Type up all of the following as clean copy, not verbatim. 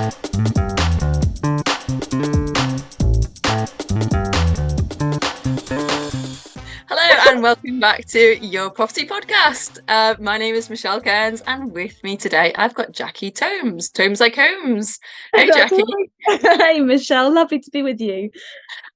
Hello and welcome back to your property podcast. My name is Michelle Cairns, and with me today I've got Jackie Tomes. Tomes like Holmes. Hey, That's Jackie. right. Hey, Michelle, lovely to be with you.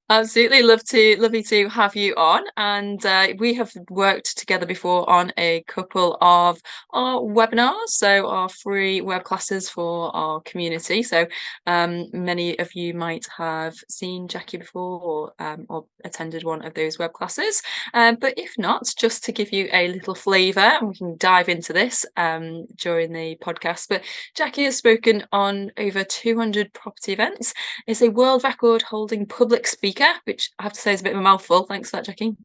Absolutely lovely to have you on. And we have worked together before on a couple of our webinars, so our free web classes for our community. So many of you might have seen Jackie before or attended one of those web classes. But if not, just to give you a little flavour, and we can dive into this during the podcast. But Jackie has spoken on over 200 property events, is a world record holding public speaker, which I have to say is a bit of a mouthful. Thanks for that, Jackie.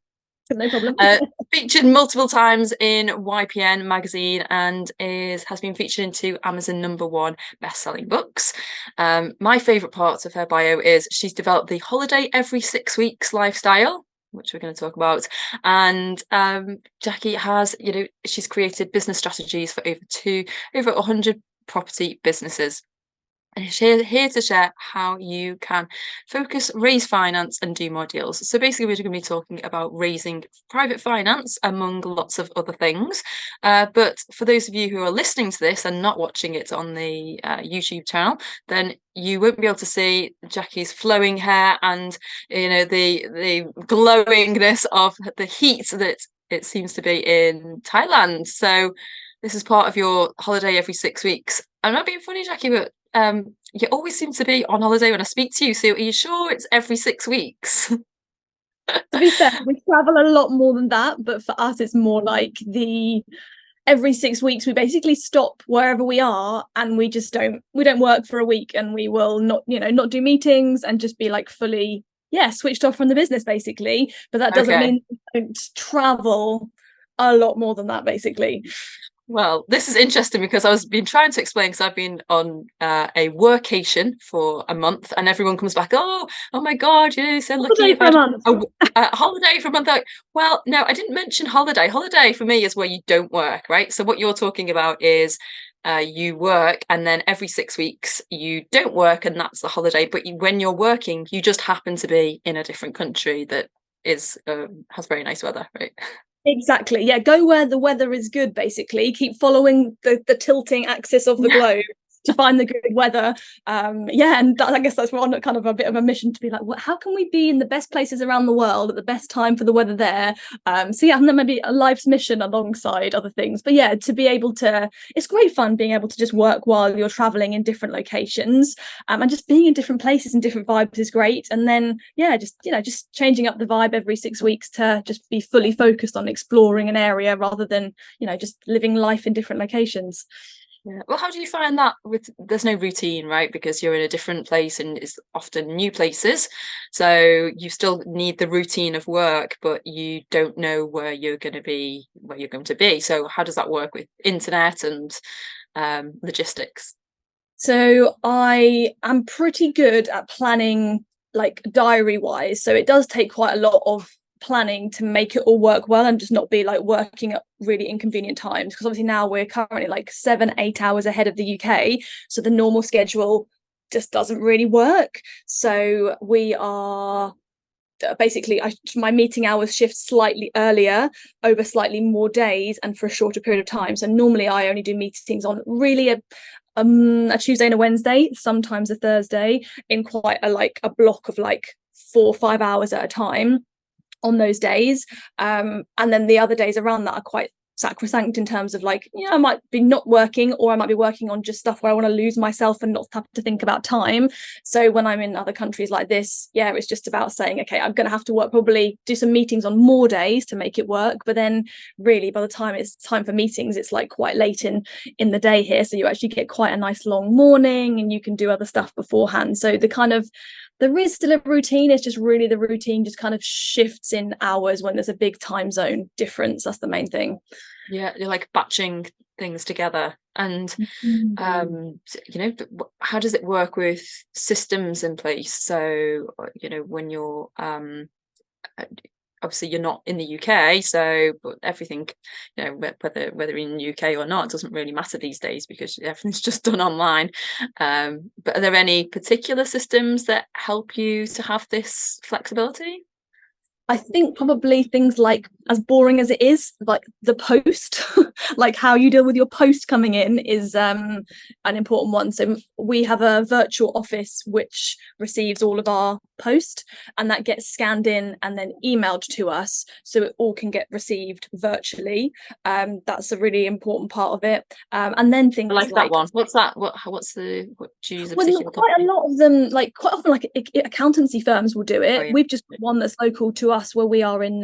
No problem. Featured multiple times in YPN magazine and has been featured in 2 Amazon #1 best-selling books. My favourite part of her bio is she's developed the holiday every 6 weeks lifestyle, which we're going to talk about. And Jackie has, she's created business strategies for over 100 property businesses. And she's here to share how you can focus, raise finance, and do more deals. So basically, we're going to be talking about raising private finance, among lots of other things. But for those of you who are listening to this and not watching it on the YouTube channel, then you won't be able to see Jackie's flowing hair and the glowingness of the heat that it seems to be in Thailand. So this is part of your holiday every 6 weeks. I'm not being funny, Jackie, but you always seem to be on holiday when I speak to you. So are you sure it's every 6 weeks? To be fair, we travel a lot more than that, but for us, it's more like every 6 weeks we basically stop wherever we are and we don't work for a week, and we will not do meetings and just be like fully switched off from the business basically. But that doesn't mean we don't travel a lot more than that basically. Well, this is interesting because I've been trying to explain, because I've been on a workation for a month, and everyone comes back, oh my God, so lucky you've had a holiday for a month. Like, well, no, I didn't mention holiday. Holiday for me is where you don't work, right? So what you're talking about is you work, and then every 6 weeks you don't work, and that's the holiday. But when you're working, you just happen to be in a different country that has very nice weather, right? Exactly. Yeah, go where the weather is good, basically. Keep following the tilting axis of the globe to find the good weather. And I guess that's one kind of a bit of a mission to be like, how can we be in the best places around the world at the best time for the weather there? And then maybe a life's mission alongside other things. But yeah, to be able to, it's great fun being able to just work while you're traveling in different locations, and just being in different places and different vibes is great. And then just changing up the vibe every 6 weeks to just be fully focused on exploring an area rather than just living life in different locations. Yeah. Well, how do you find that there's no routine, right? Because you're in a different place and it's often new places. So you still need the routine of work, but you don't know where you're going to be. So how does that work with internet and logistics? So I am pretty good at planning, like diary wise. So it does take quite a lot of planning to make it all work well and just not be like working at really inconvenient times, because obviously now we're currently like 7-8 hours ahead of the UK, so the normal schedule just doesn't really work. So we are basically my meeting hours shift slightly earlier over slightly more days and for a shorter period of time. So normally I only do meetings on really a Tuesday and a Wednesday, sometimes a Thursday, in quite a block of like 4 or 5 hours at a time on those days, and then the other days around that are quite sacrosanct in terms of like, I might be not working, or I might be working on just stuff where I want to lose myself and not have to think about time. So when I'm in other countries like this, it's just about saying, okay, I'm going to have to probably do some meetings on more days to make it work. But then really by the time it's time for meetings, it's like quite late in the day here, so you actually get quite a nice long morning and you can do other stuff beforehand. So there is still a routine. It's just really the routine just kind of shifts in hours when there's a big time zone difference. That's the main thing. Yeah, you're like batching things together. And how does it work with systems in place? So when you're obviously you're not in the UK, so but everything, you know, whether in the UK or not, doesn't really matter these days because everything's just done online. But are there any particular systems that help you to have this flexibility? I think probably things like, as boring as it is, like the post, like how you deal with your post coming in is an important one. So we have a virtual office which receives all of our post, and that gets scanned in and then emailed to us, so it all can get received virtually. That's a really important part of it. And then I things like that like, one. What's that? What do you use a well, particular quite a company? lot of them, like quite often, like accountancy firms will do Oh it. yeah, We've just got one that's local to us where we are in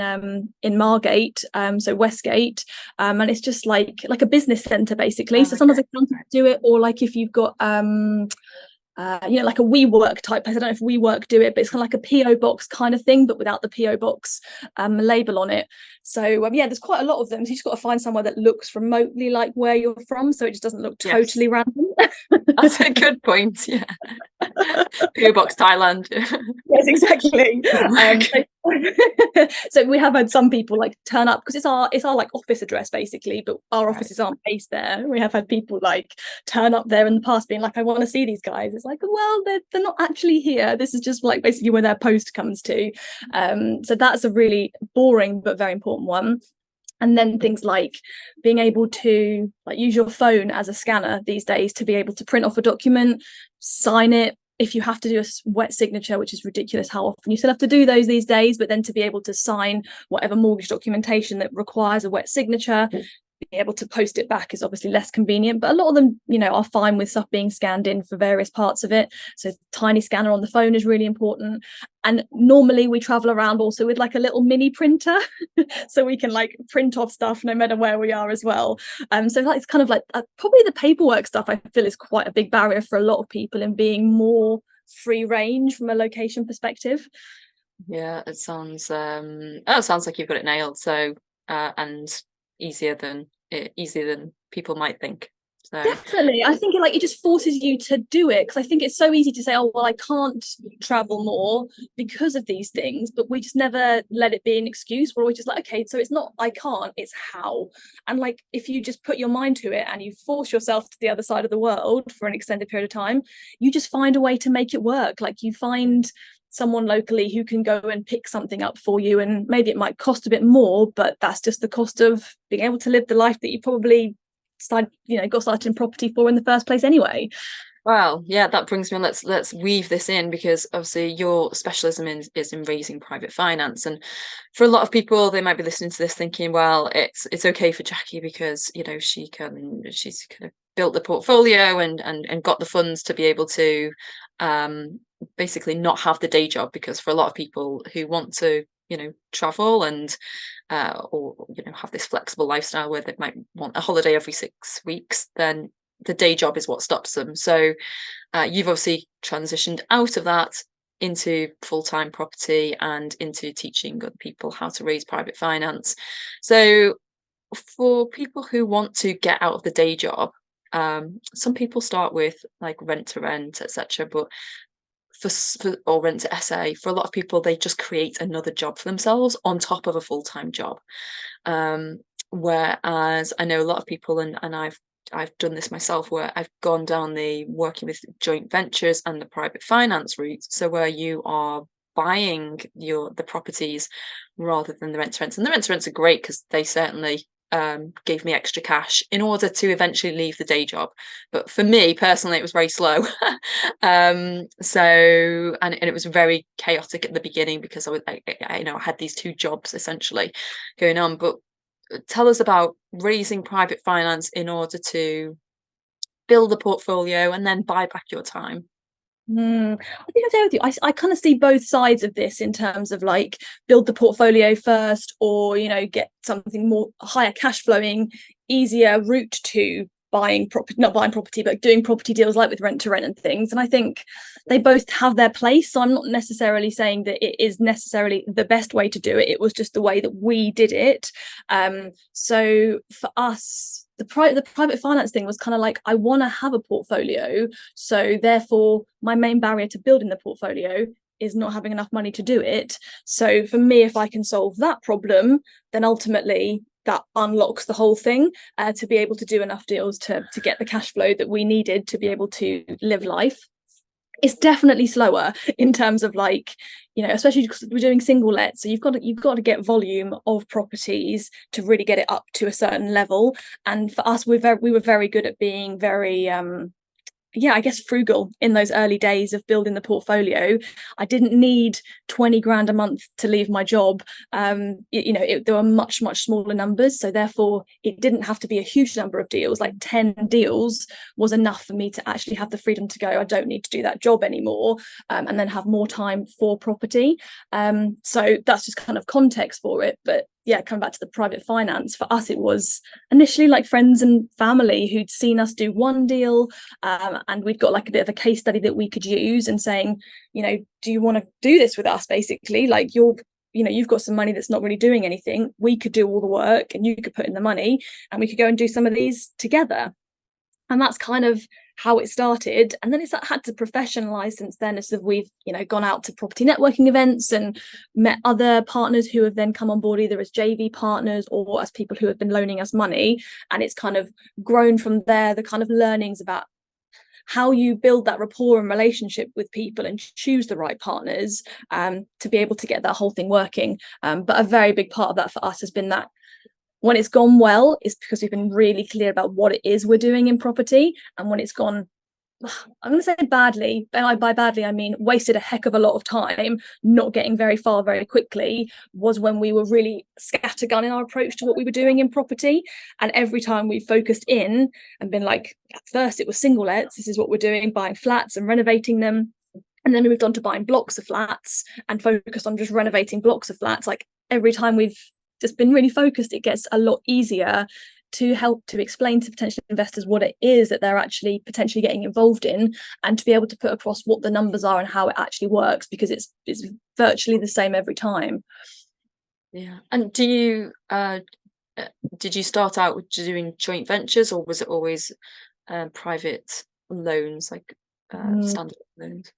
Margate, so Westgate, and it's just like a business centre basically. So sometimes okay. accountants do it, or like if you've got like a WeWork type place. I don't know if WeWork do it, but it's kind of like a PO box kind of thing, but without the PO box label on it. So yeah, there's quite a lot of them. So you just got to find somewhere that looks remotely like where you're from, so it just doesn't look Yes, totally random. that's a good point. Yeah, PO Box Thailand. Yes, exactly. Work. So we have had some people like turn up because it's our like office address basically, but our Right. offices aren't based there. We have had people like turn up there in the past being like, I want to see these guys. It's like, well, they're not actually here. This is just like basically where their post comes to. So that's a really boring but very important one. And then things like being able to like use your phone as a scanner these days to be able to print off a document, sign it. If you have to do a wet signature, which is ridiculous how often you still have to do those these days, but then to be able to sign whatever mortgage documentation that requires a wet signature, being able to post it back is obviously less convenient, but a lot of them, are fine with stuff being scanned in for various parts of it. So tiny scanner on the phone is really important. And normally we travel around also with like a little mini printer, so we can like print off stuff no matter where we are as well. So like, it's kind of like probably the paperwork stuff I feel is quite a big barrier for a lot of people in being more free range from a location perspective. Yeah, it sounds like you've got it nailed. So and easier than people might think. So Definitely. I think it just forces you to do it, because I think it's so easy to say, oh, well, I can't travel more because of these things, but we just never let it be an excuse. We're always just like, okay, so it's not I can't, it's how. And like if you just put your mind to it and you force yourself to the other side of the world for an extended period of time, you just find a way to make it work. Like you find someone locally who can go and pick something up for you, and maybe it might cost a bit more, but that's just the cost of being able to live the life that you probably got started in property for in the first place anyway. well, yeah, that brings me on. Let's weave this in because obviously your specialism is in raising private finance, and for a lot of people, they might be listening to this thinking, well, it's okay for Jackie because she's kind of built the portfolio and got the funds to be able to basically not have the day job, because for a lot of people who want to travel and or have this flexible lifestyle where they might want a holiday every 6 weeks, then the day job is what stops them. So you've obviously transitioned out of that into full-time property and into teaching other people how to raise private finance. So for people who want to get out of the day job, some people start with like rent to rent, etc. But or rent to SA, for a lot of people, they just create another job for themselves on top of a full-time job. Um, Whereas I know a lot of people, and I've done this myself, where I've gone down the working with joint ventures and the private finance route. So where you are buying the properties rather than the rent to rents. And the rent to rents are great because they certainly gave me extra cash in order to eventually leave the day job. But for me personally, it was very slow. So and it was very chaotic at the beginning because I had these two jobs essentially going on. But tell us about raising private finance in order to build a portfolio and then buy back your time. I think I'm there with you. I kind of see both sides of this in terms of like build the portfolio first, or get something more higher cash flowing, easier route to buying property, not buying property, but doing property deals like with rent to rent and things. And I think they both have their place. So I'm not necessarily saying that it is necessarily the best way to do it. It was just the way that we did it. So for us, the private finance thing was kind of like, I want to have a portfolio, so therefore my main barrier to building the portfolio is not having enough money to do it. So for me, if I can solve that problem, then ultimately that unlocks the whole thing, to be able to do enough deals to get the cash flow that we needed to be able to live life. It's definitely slower in terms of, like, you know, especially because we're doing single let, so you've got to get volume of properties to really get it up to a certain level. And for us, we were very good at being very yeah, I guess frugal in those early days of building the portfolio. I didn't need 20 grand a month to leave my job. There were much smaller numbers, so therefore it didn't have to be a huge number of deals. Like 10 deals was enough for me to actually have the freedom to go, I don't need to do that job anymore, and then have more time for property. So that's just kind of context for it. But yeah, coming back to the private finance, for us it was initially like friends and family who'd seen us do one deal, and we'd got like a bit of a case study that we could use, and saying, you know, do you want to do this with us? Basically, like, you've got some money that's not really doing anything. We could do all the work and you could put in the money, and we could go and do some of these together. And that's kind of how it started. And then it's had to professionalize since then, as we've, gone out to property networking events and met other partners who have then come on board either as JV partners or as people who have been loaning us money. And it's kind of grown from there, the kind of learnings about how you build that rapport and relationship with people and choose the right partners, to be able to get that whole thing working. But a very big part of that for us has been that when it's gone well, it's because we've been really clear about what it is we're doing in property. And when it's gone, I'm going to say badly, but by badly I mean wasted a heck of a lot of time, not getting very far very quickly, was when we were really scattergun in our approach to what we were doing in property. And every time we focused in and been like, at first it was single lets, this is what we're doing, buying flats and renovating them. And then we moved on to buying blocks of flats and focused on just renovating blocks of flats. Like, every time we've just been really focused, it gets a lot easier to help to explain to potential investors what it is that they're actually potentially getting involved in, and to be able to put across what the numbers are and how it actually works, because it's virtually the same every time. Yeah. And did you start out with doing joint ventures, or was it always private loans, like standard loans?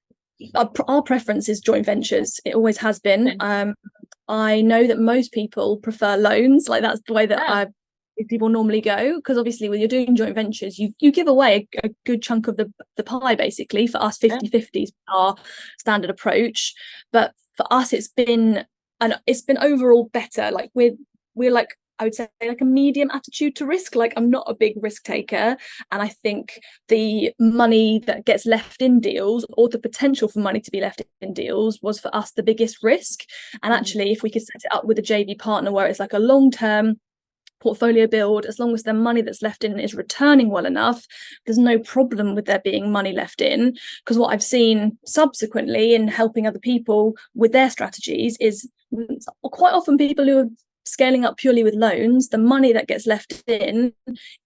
Our preference is joint ventures. It always has been. Okay. I know that most people prefer loans. Like, that's the way that people normally go, because obviously when you're doing joint ventures, you give away a good chunk of the pie. Basically, for us, 50-50 is our standard approach. But for us, it's been overall better. Like, we're like, I would say, like a medium attitude to risk. Like, I'm not a big risk taker, and I think the money that gets left in deals, or the potential for money to be left in deals, was for us the biggest risk. And actually, if we could set it up with a JV partner where it's like a long-term portfolio build, as long as the money that's left in is returning well enough, there's no problem with there being money left in. Because what I've seen subsequently in helping other people with their strategies is quite often people who are scaling up purely with loans, the money that gets left in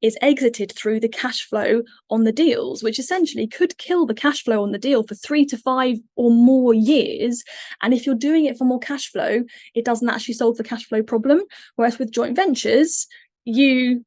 is exited through the cash flow on the deals, which essentially could kill the cash flow on the deal for 3 to 5 or more years. And if you're doing it for more cash flow, it doesn't actually solve the cash flow problem. Whereas with joint ventures, you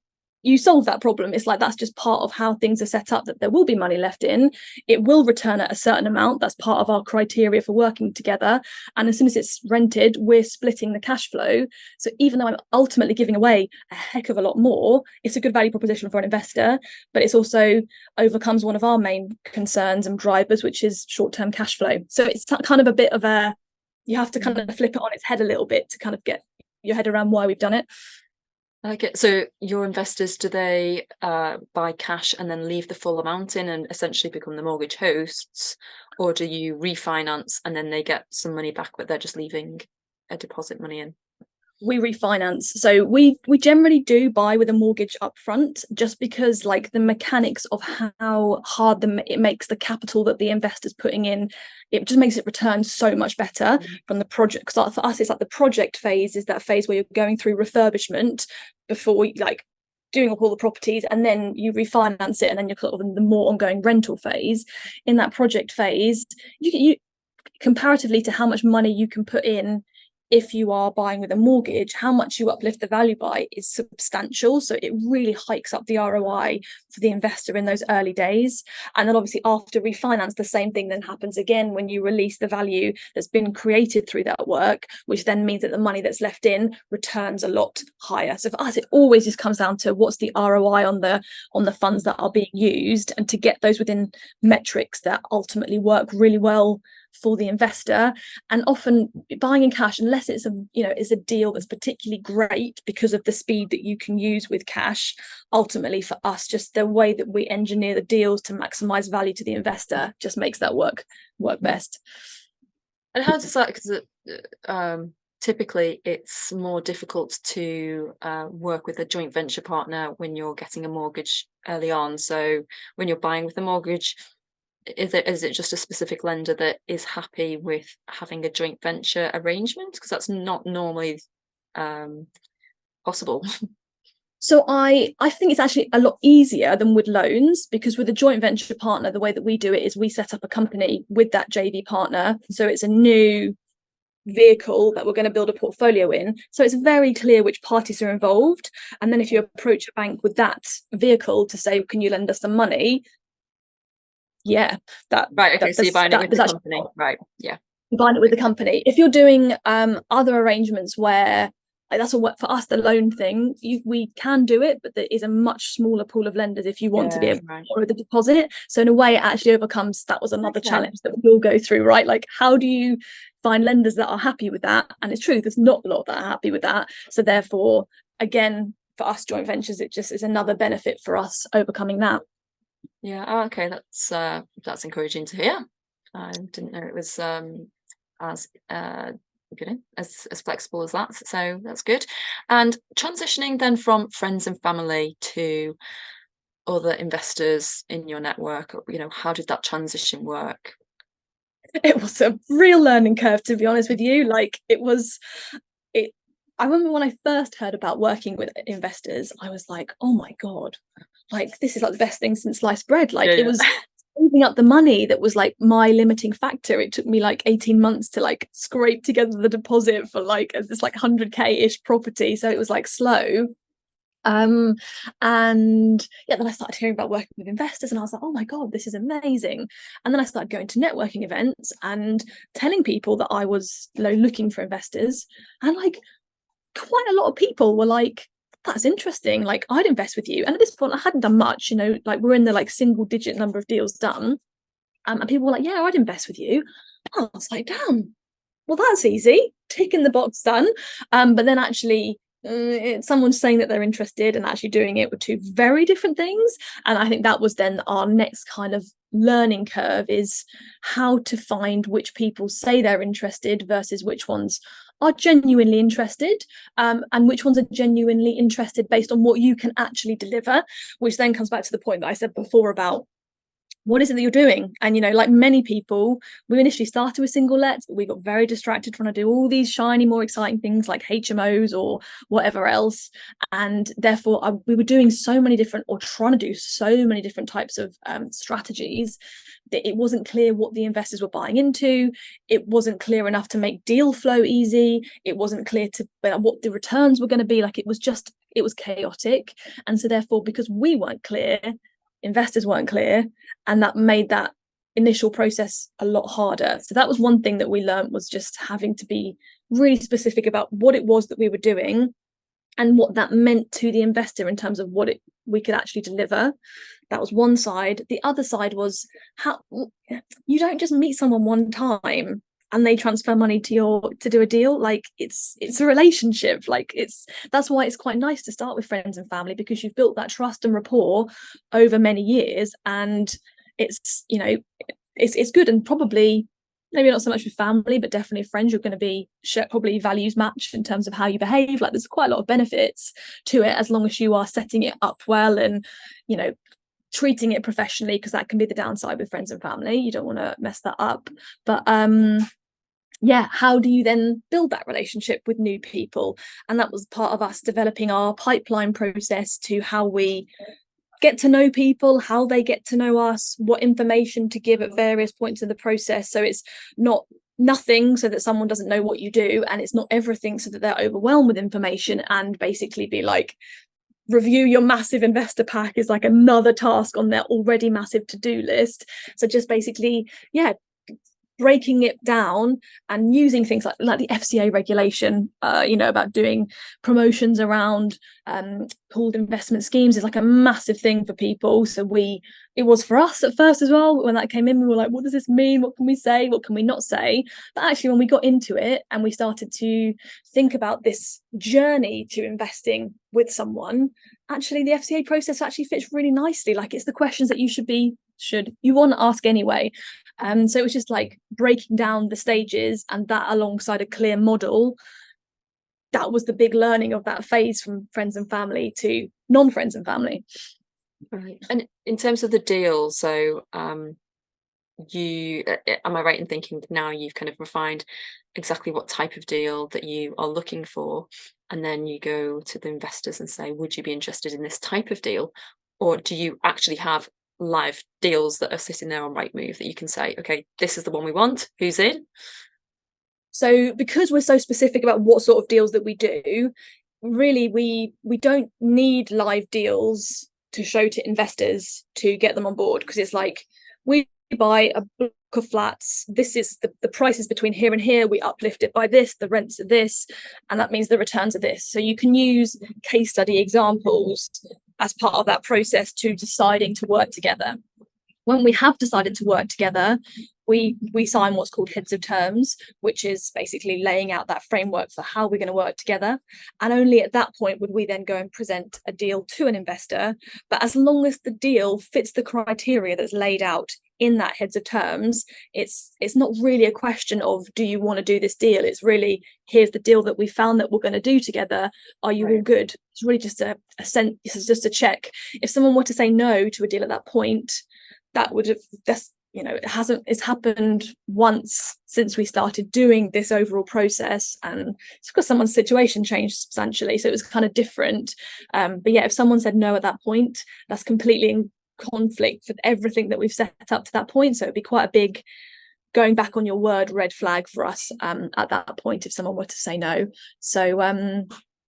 solve that problem. It's like, that's just part of how things are set up, that there will be money left in, it will return at a certain amount, that's part of our criteria for working together, and as soon as it's rented, we're splitting the cash flow. So even though I'm ultimately giving away a heck of a lot more, it's a good value proposition for an investor, but it's also overcomes one of our main concerns and drivers, which is short-term cash flow. So it's kind of a bit of you have to kind of flip it on its head a little bit to kind of get your head around why we've done it. Okay, so your investors, do they buy cash and then leave the full amount in and essentially become the mortgage hosts, or do you refinance and then they get some money back, but they're just leaving a deposit money in? We refinance. So we generally do buy with a mortgage up front, just because, like, the mechanics of how hard it makes the capital that the investor's putting in, it just makes it return so much better from the project. Because for us, it's like the project phase is that phase where you're going through refurbishment before, like, doing up all the properties, and then you refinance it, and then you're sort of in the more ongoing rental phase. In that project phase, you comparatively to how much money you can put in if you are buying with a mortgage, how much you uplift the value by is substantial. So it really hikes up the ROI for the investor in those early days. And then obviously after refinance, the same thing then happens again when you release the value that's been created through that work, which then means that the money that's left in returns a lot higher. So for us, it always just comes down to what's the ROI on the funds that are being used, and to get those within metrics that ultimately work really well for the investor. And often buying in cash, unless it's a deal that's particularly great because of the speed that you can use with cash, ultimately for us, just the way that we engineer the deals to maximize value to the investor just makes that work best. And how does that, because typically it's more difficult to work with a joint venture partner when you're getting a mortgage early on. So when you're buying with a mortgage, is it just a specific lender that is happy with having a joint venture arrangement? Because that's not normally possible. So I think it's actually a lot easier than with loans, because with a joint venture partner, the way that we do it is we set up a company with that JV partner. So it's a new vehicle that we're going to build a portfolio in. So it's very clear which parties are involved. And then if you approach a bank with that vehicle to say, can you lend us some money? Yeah, Right. Okay. So you're buying it with the company, right? Yeah. You're buying it with the company. If you're doing other arrangements where, like, that's all for us, the loan thing, we can do it, but there is a much smaller pool of lenders if you want to be able to borrow the deposit. So in a way, it actually overcomes, that was another challenge that we all go through, right? Like, how do you find lenders that are happy with that? And it's true, there's not a lot that are happy with that. So therefore, again, for us joint ventures, it just is another benefit for us overcoming that. Yeah. Oh, okay. That's encouraging to hear. I didn't know it was as as flexible as that. So that's good. And transitioning then from friends and family to other investors in your network, how did that transition work? It was a real learning curve, to be honest with you. Like, I remember when I first heard about working with investors, I was like, oh my God, like, this is like the best thing since sliced bread. Like, it was saving up the money that was like my limiting factor. It took me like 18 months to like scrape together the deposit for like this like 100k-ish property. So it was like slow. And yeah, then I started hearing about working with investors, and I was like, oh my God, this is amazing. And then I started going to networking events and telling people that I was looking for investors, and like quite a lot of people were like, that's interesting, like, I'd invest with you. And at this point I hadn't done much, like, we're in the like single digit number of deals done, and people were like, yeah, I'd invest with you. I was like, damn, well, that's easy, ticking the box, done. But then actually someone saying that they're interested and actually doing it were two very different things. And I think that was then our next kind of learning curve, is how to find which people say they're interested versus which ones are genuinely interested, and which ones are genuinely interested based on what you can actually deliver, which then comes back to the point that I said before about what is it that you're doing. And like many people, we initially started with single lets, but we got very distracted trying to do all these shiny, more exciting things like HMOs or whatever else. And therefore we were doing so many different, or trying to do so many different types of strategies, that it wasn't clear what the investors were buying into. It wasn't clear enough to make deal flow easy. It wasn't clear to what the returns were going to be. Like, it was chaotic. And so therefore, because we weren't clear, investors weren't clear, and that made that initial process a lot harder. So that was one thing that we learned, was just having to be really specific about what it was that we were doing and what that meant to the investor in terms of what we could actually deliver. That was one side. The other side was, how you don't just meet someone one time and they transfer money to do a deal. Like, it's a relationship. Like, that's why it's quite nice to start with friends and family, because you've built that trust and rapport over many years, and it's it's good. And probably maybe not so much with family, but definitely friends, you're going to be probably values match in terms of how you behave. Like, there's quite a lot of benefits to it, as long as you are setting it up well and treating it professionally, because that can be the downside with friends and family. You don't want to mess that up. But yeah, how do you then build that relationship with new people? And that was part of us developing our pipeline process, to how we get to know people, how they get to know us, what information to give at various points in the process. So it's not nothing so that someone doesn't know what you do, and it's not everything so that they're overwhelmed with information, and basically be like, review your massive investor pack is like another task on their already massive to-do list. So just basically, yeah, breaking it down and using things like the FCA regulation, about doing promotions around pooled investment schemes is like a massive thing for people. So it was for us at first as well. When that came in, we were like, what does this mean? What can we say? What can we not say? But actually, when we got into it and we started to think about this journey to investing with someone, actually the FCA process actually fits really nicely. Like, it's the questions that you want to ask anyway. So it was just like breaking down the stages, and that alongside a clear model. That was the big learning of that phase, from friends and family to non-friends and family. Right. And in terms of the deal, so you am I right in thinking now you've kind of refined exactly what type of deal that you are looking for, and then you go to the investors and say, would you be interested in this type of deal? Or do you actually have live deals that are sitting there on Rightmove that you can say, okay, this is the one we want, who's in? So because we're so specific about what sort of deals that we do, really we don't need live deals to show to investors to get them on board, because it's like, we buy a block of flats, this is the prices between here and here, we uplift it by this, the rents are this, and that means the returns are this. So you can use case study examples as part of that process to deciding to work together. When we have decided to work together, we sign what's called heads of terms, which is basically laying out that framework for how we're going to work together. And only at that point would we then go and present a deal to an investor. But as long as the deal fits the criteria that's laid out in that heads of terms, it's not really a question of, do you want to do this deal? It's really, here's the deal that we found that we're going to do together. Are you all good? It's really just just a check. If someone were to say no to a deal at that point, that would have, it's happened once since we started doing this overall process, and it's because someone's situation changed substantially, so it was kind of different. But yeah, if someone said no at that point, that's completely in conflict with everything that we've set up to that point. So it'd be quite a big going back on your word red flag for us at that point if someone were to say no. So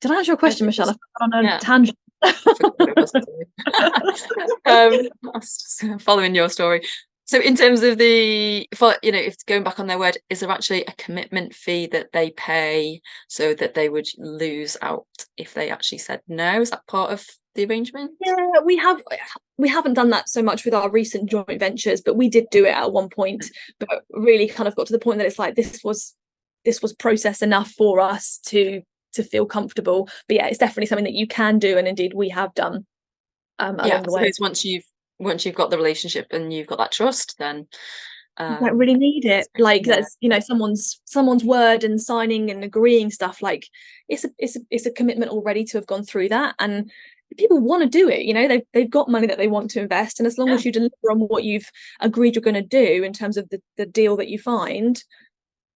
did I answer your question, Michelle? I've gone on a tangent. I was just following your story. So in terms of if going back on their word, is there actually a commitment fee that they pay so that they would lose out if they actually said no? Is that part of the arrangement? Yeah, we haven't done that so much with our recent joint ventures, but we did do it at one point, but really kind of got to the point that it's like, this was process enough for us to feel comfortable. But yeah, it's definitely something that you can do, and indeed we have done along the way. Once you've got the relationship and you've got that trust, then you don't really need it. Like, that's someone's word and signing and agreeing stuff. Like, it's a commitment already to have gone through that, and people want to do it. They've got money that they want to invest, and as long as you deliver on what you've agreed you're going to do in terms of the deal that you find,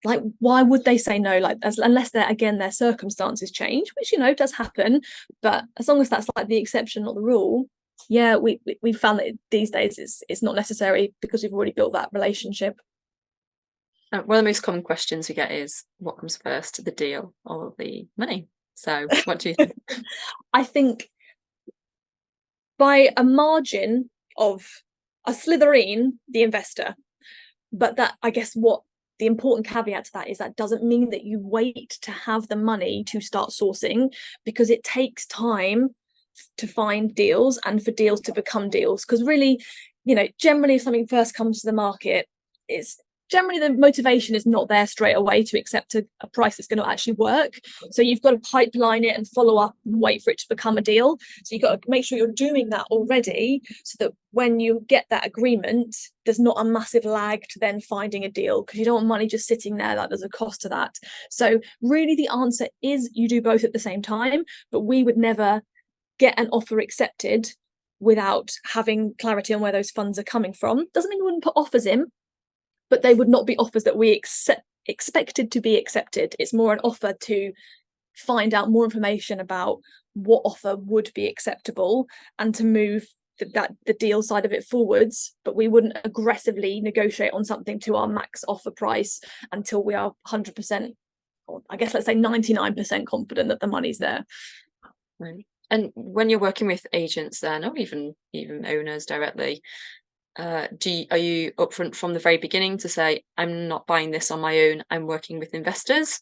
like, why would they say no? Like, unless their circumstances change, which does happen, but as long as that's like the exception, not the rule. Yeah, we found that these days it's not necessary, because we've already built that relationship. One of the most common questions we get is, what comes first, the deal or the money? So what do you think? I think by a margin of a slytherin, the investor. But that, I guess, what the important caveat to that is, that doesn't mean that you wait to have the money to start sourcing, because it takes time to find deals and for deals to become deals. Because really, generally if something first comes to the market, it's generally the motivation is not there straight away to accept a price that's going to actually work. So you've got to pipeline it and follow up and wait for it to become a deal. So you've got to make sure you're doing that already, so that when you get that agreement, there's not a massive lag to then finding a deal, because you don't want money just sitting there. That there's a cost to that. So really the answer is, you do both at the same time, but we would never get an offer accepted without having clarity on where those funds are coming from. Doesn't mean we wouldn't put offers in, but they would not be offers that we expected to be accepted. It's more an offer to find out more information about what offer would be acceptable, and to move the deal side of it forwards, but we wouldn't aggressively negotiate on something to our max offer price until we are 100%, or I guess let's say 99% confident that the money's there. Right. And when you're working with agents then, or even owners directly, are you upfront from the very beginning to say, I'm not buying this on my own, I'm working with investors?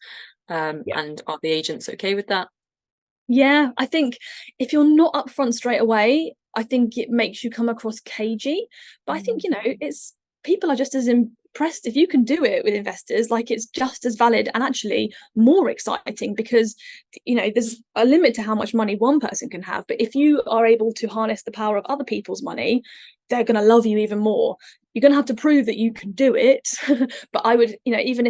Yeah. And are the agents okay with that? Yeah, I think if you're not upfront straight away, I think it makes you come across cagey. But I think, it's people are just as impressed if you can do it with investors. Like, it's just as valid and actually more exciting because, there's a limit to how much money one person can have. But if you are able to harness the power of other people's money, they're going to love you even more. You're going to have to prove that you can do it. But I would, even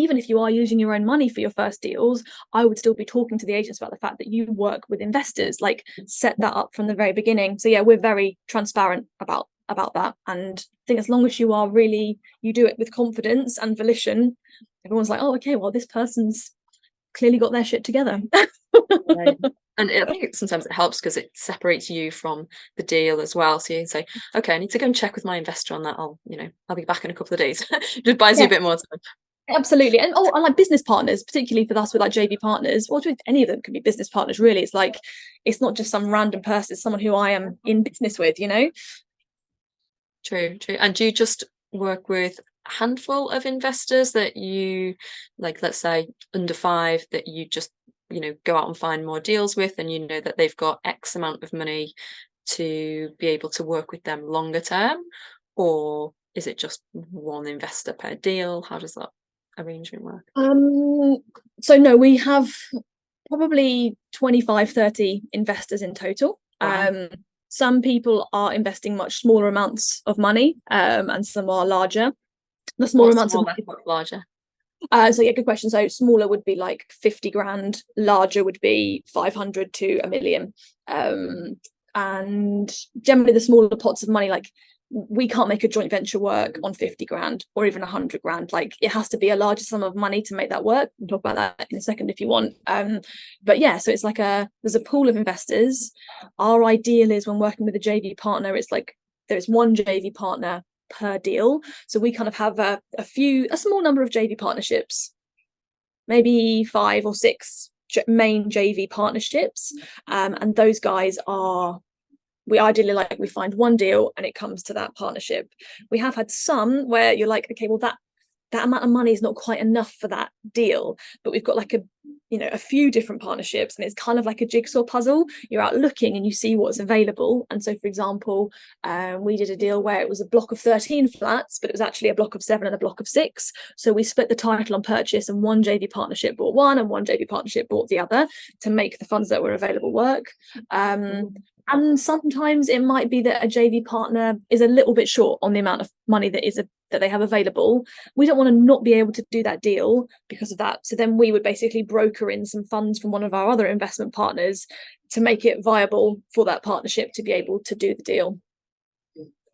if you are using your own money for your first deals, I would still be talking to the agents about the fact that you work with investors, like set that up from the very beginning. So yeah, we're very transparent about that. And I think as long as you do it with confidence and volition, everyone's like, oh, okay, well, this person's clearly got their shit together. Right. And I think sometimes it helps because it separates you from the deal as well. So you can say, okay, I need to go and check with my investor on that. I'll be back in a couple of days. Just buys you a Yeah. bit more time. Absolutely. And I like business partners, particularly for us with like JV partners, or with any of them can be business partners, really. It's like, it's not just some random person, it's someone who I am in business with, True. And do you just work with a handful of investors that you, like, let's say under five, that you just, go out and find more deals with, and that they've got X amount of money to be able to work with them longer term? Or is it just one investor per deal? How does that arrangement work? So no, we have probably 25, 30 investors in total. Wow. Some people are investing much smaller amounts of money, and some are larger. The smaller What's amounts of smaller, money. what's larger? So yeah, good question. So smaller would be like 50 grand, larger would be 500 to a million. And generally the smaller pots of money, like we can't make a joint venture work on 50 grand or even 100 grand. Like, it has to be a larger sum of money to make that work. We'll talk about that in a second if you want. But yeah, so it's like there's a pool of investors. Our ideal is, when working with a JV partner, it's like there's one JV partner per deal. So we kind of have a small number of JV partnerships, maybe 5 or 6 main JV partnerships. And those guys we ideally, like, we find one deal and it comes to that partnership. We have had some where you're like, okay, well, that amount of money is not quite enough for that deal, but we've got like a few different partnerships, and it's kind of like a jigsaw puzzle. You're out looking and you see what's available. And so, for example, we did a deal where it was a block of 13 flats, but it was actually a block of 7 and a block of 6. So we split the title on purchase, and one JV partnership bought one and one JV partnership bought the other to make the funds that were available work. And sometimes it might be that a JV partner is a little bit short on the amount of money that they have available. We don't want to not be able to do that deal because of that. So then we would basically broker in some funds from one of our other investment partners to make it viable for that partnership to be able to do the deal.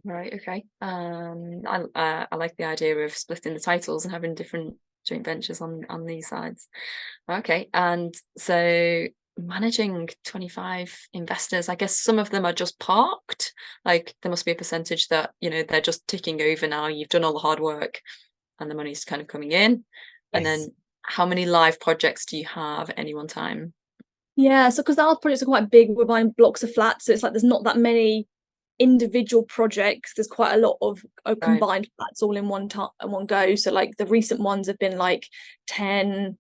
Right. Okay. I like the idea of splitting the titles and having different joint ventures on these sides. Okay. And so, managing 25 investors, I guess some of them are just parked. Like, there must be a percentage that, they're just ticking over now. You've done all the hard work and the money's kind of coming in. And Yes. then, how many live projects do you have at any one time? Yeah, so because our projects are quite big, we're buying blocks of flats, so it's like there's not that many individual projects. There's quite a lot of Right. combined flats all in one go. So like the recent ones have been like 10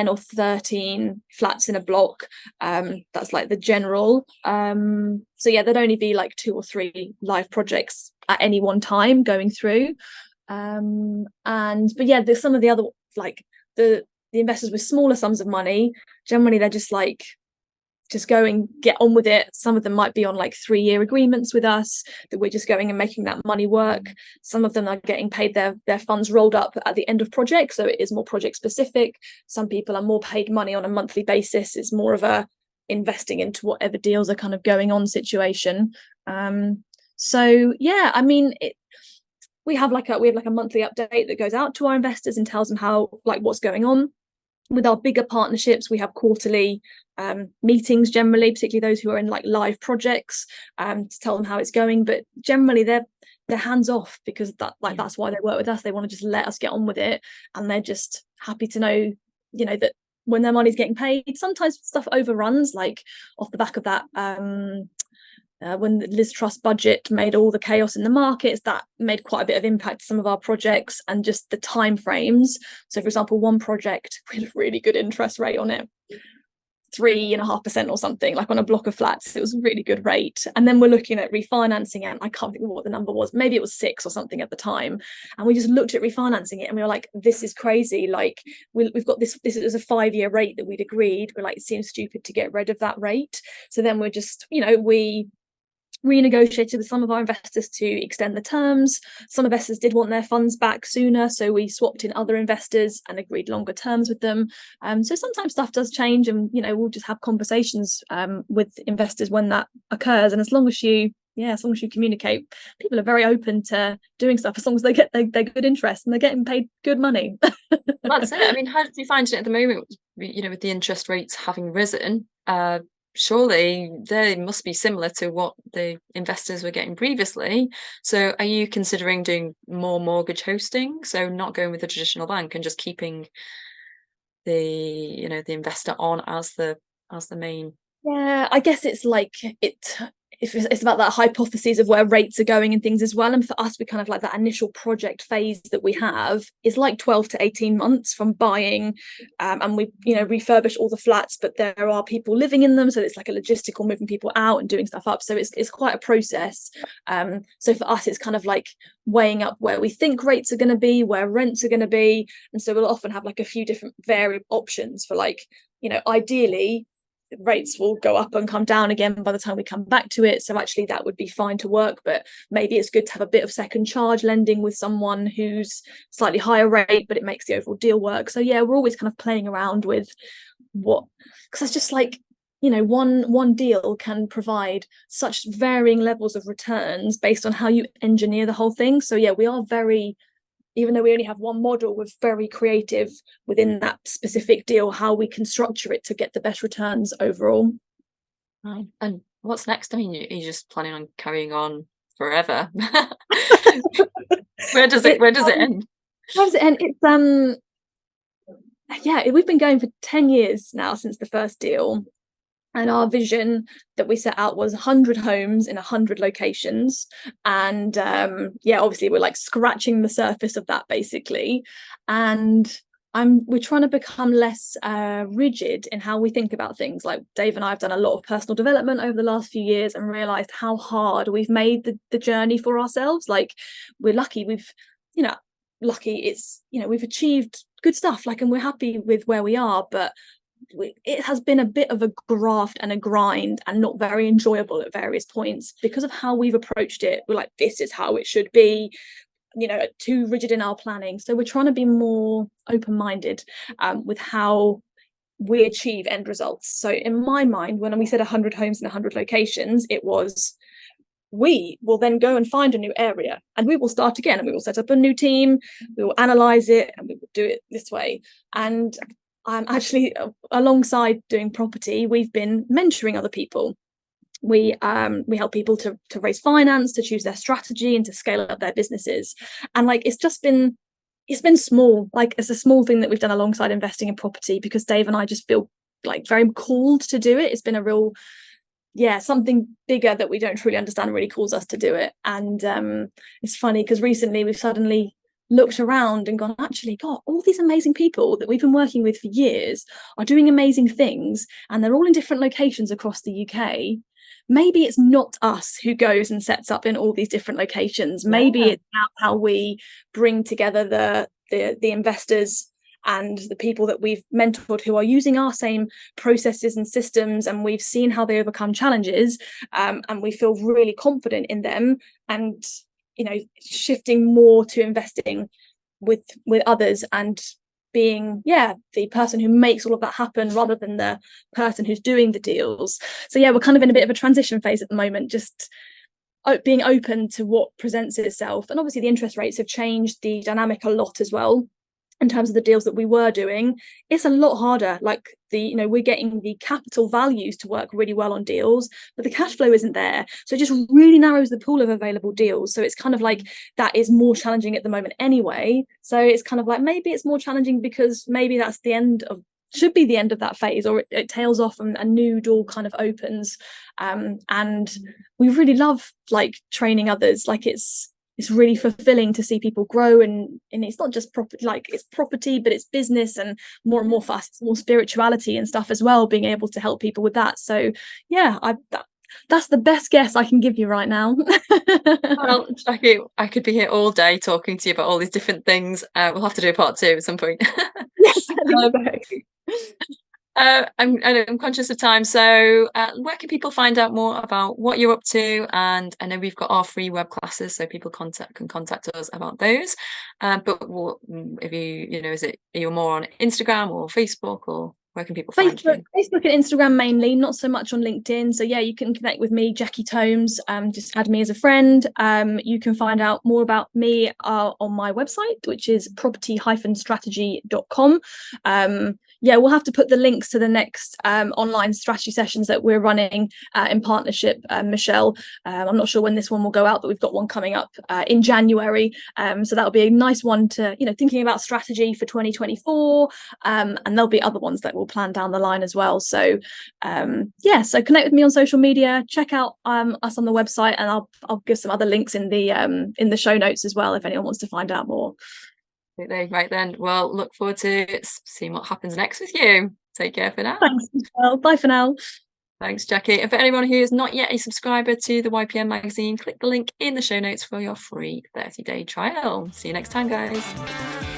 or 13 flats in a block. That's like the general. So yeah, there'd only be like 2 or 3 live projects at any one time going through. But yeah, there's some of the other, like the investors with smaller sums of money, generally they're just like, just going, get on with it. Some of them might be on like 3-year agreements with us that we're just going and making that money work. Some of them are getting paid their funds rolled up at the end of projects, so it is more project specific. Some people are more paid money on a monthly basis. It's more of a investing into whatever deals are kind of going on situation. So yeah, I mean, we have like a monthly update that goes out to our investors and tells them how, like, what's going on. With our bigger partnerships, we have quarterly meetings generally, particularly those who are in like live projects, to tell them how it's going. But generally they're hands off, because that's why they work with us. They want to just let us get on with it, and they're just happy to know, that when their money's getting paid. Sometimes stuff overruns, like off the back of that, when the Liz Truss budget made all the chaos in the markets, that made quite a bit of impact to some of our projects and just the time frames. So, for example, one project we had a really good interest rate on it, 3.5% or something, like on a block of flats. It was a really good rate. And then we're looking at refinancing it. I can't think of what the number was. Maybe it was 6 or something at the time. And we just looked at refinancing it and we were like, this is crazy. Like we've got this is a 5-year rate that we'd agreed. We're like, it seems stupid to get rid of that rate. So then we're just, we renegotiated with some of our investors to extend the terms. Some investors did want their funds back sooner, so we swapped in other investors and agreed longer terms with them. So sometimes stuff does change, and we'll just have conversations with investors when that occurs. And as long as you communicate, people are very open to doing stuff as long as they get their good interest and they're getting paid good money. That's it. I mean, how do you find it at the moment? With the interest rates having risen, surely they must be similar to what the investors were getting previously. So are you considering doing more mortgage hosting? So not going with the traditional bank and just keeping the investor on as the main. Yeah, I guess it's like it's about that hypothesis of where rates are going and things as well. And for us, we kind of like that initial project phase that we have is like 12 to 18 months from buying, and we refurbish all the flats, but there are people living in them, so it's like a logistical moving people out and doing stuff up. So it's quite a process. So for us, it's kind of like weighing up where we think rates are going to be, where rents are going to be, and so we'll often have like a few different varied options for like, ideally rates will go up and come down again by the time we come back to it, so actually that would be fine to work, but maybe it's good to have a bit of second charge lending with someone who's slightly higher rate, but it makes the overall deal work. So yeah, we're always kind of playing around with because it's just like, one deal can provide such varying levels of returns based on how you engineer the whole thing. So yeah, we are very, even though we only have one model, we're very creative within that specific deal, how we can structure it to get the best returns overall. Right. And what's next? I mean, you're just planning on carrying on forever. Where does it end? Where does it end? It's yeah, we've been going for 10 years now since the first deal. And our vision that we set out was 100 homes in 100 locations. And obviously we're like scratching the surface of that basically. And we're trying to become less rigid in how we think about things. Like Dave and I have done a lot of personal development over the last few years and realized how hard we've made the journey for ourselves. Like we're lucky we've achieved good stuff, like, and we're happy with where we are, but it has been a bit of a graft and a grind and not very enjoyable at various points because of how we've approached it. We're like, this is how it should be, too rigid in our planning. So we're trying to be more open-minded with how we achieve end results. So in my mind, when we said 100 homes in 100 locations, it was, we will then go and find a new area and we will start again and we will set up a new team, we will analyze it and we will do it this way. And actually, alongside doing property, we've been mentoring other people. We help people to raise finance, to choose their strategy and to scale up their businesses. And like it's been small, like it's a small thing that we've done alongside investing in property, because Dave and I just feel like very called to do it. It's been a real something bigger that we don't truly understand really calls us to do it. And it's funny because recently we've suddenly looked around and gone, actually, God, all these amazing people that we've been working with for years are doing amazing things, and they're all in different locations across the UK. Maybe it's not us who goes and sets up in all these different locations. Maybe it's how we bring together the investors and the people that we've mentored who are using our same processes and systems, and we've seen how they overcome challenges, and we feel really confident in them, and shifting more to investing with others and being the person who makes all of that happen rather than the person who's doing the deals. So we're kind of in a bit of a transition phase at the moment, just being open to what presents itself. And obviously the interest rates have changed the dynamic a lot as well. in terms of the deals that we were doing, it's a lot harder. Like we're getting the capital values to work really well on deals, but the cash flow isn't there. So it just really narrows the pool of available deals. So it's kind of like that is more challenging at the moment anyway. So it's kind of like maybe it's more challenging because maybe that's the end of should be the end of that phase, or it tails off and a new door kind of opens. And we really love like training others. Like it's really fulfilling to see people grow, and it's not just property, like it's property, but it's business, and more for us, it's more spirituality and stuff as well, being able to help people with that. So yeah, that's the best guess I can give you right now. Well, Jackie, I could be here all day talking to you about all these different things. We'll have to do a part 2 at some point. Yes, I'm conscious of time, so where can people find out more about what you're up to? And I know we've got our free web classes, so people can contact us about those. But if are you more on Instagram or Facebook, or where can people find you? Facebook and Instagram mainly, not so much on LinkedIn. So yeah, you can connect with me, Jackie Tomes. Just add me as a friend. You can find out more about me on my website, which is property-strategy.com. Yeah, we'll have to put the links to the next online strategy sessions that we're running in partnership, Michelle. I'm not sure when this one will go out, but we've got one coming up in January. So that'll be a nice one to, thinking about strategy for 2024. And there'll be other ones that we'll plan down the line as well. So so connect with me on social media, check out us on the website, and I'll give some other links in the show notes as well if anyone wants to find out more. Right then. Well, look forward to seeing what happens next with you. Take care for now. Thanks, Michelle. Bye for now. Thanks, Jackie. And for anyone who is not yet a subscriber to the YPN magazine, click the link in the show notes for your free 30-day trial. See you next time, guys.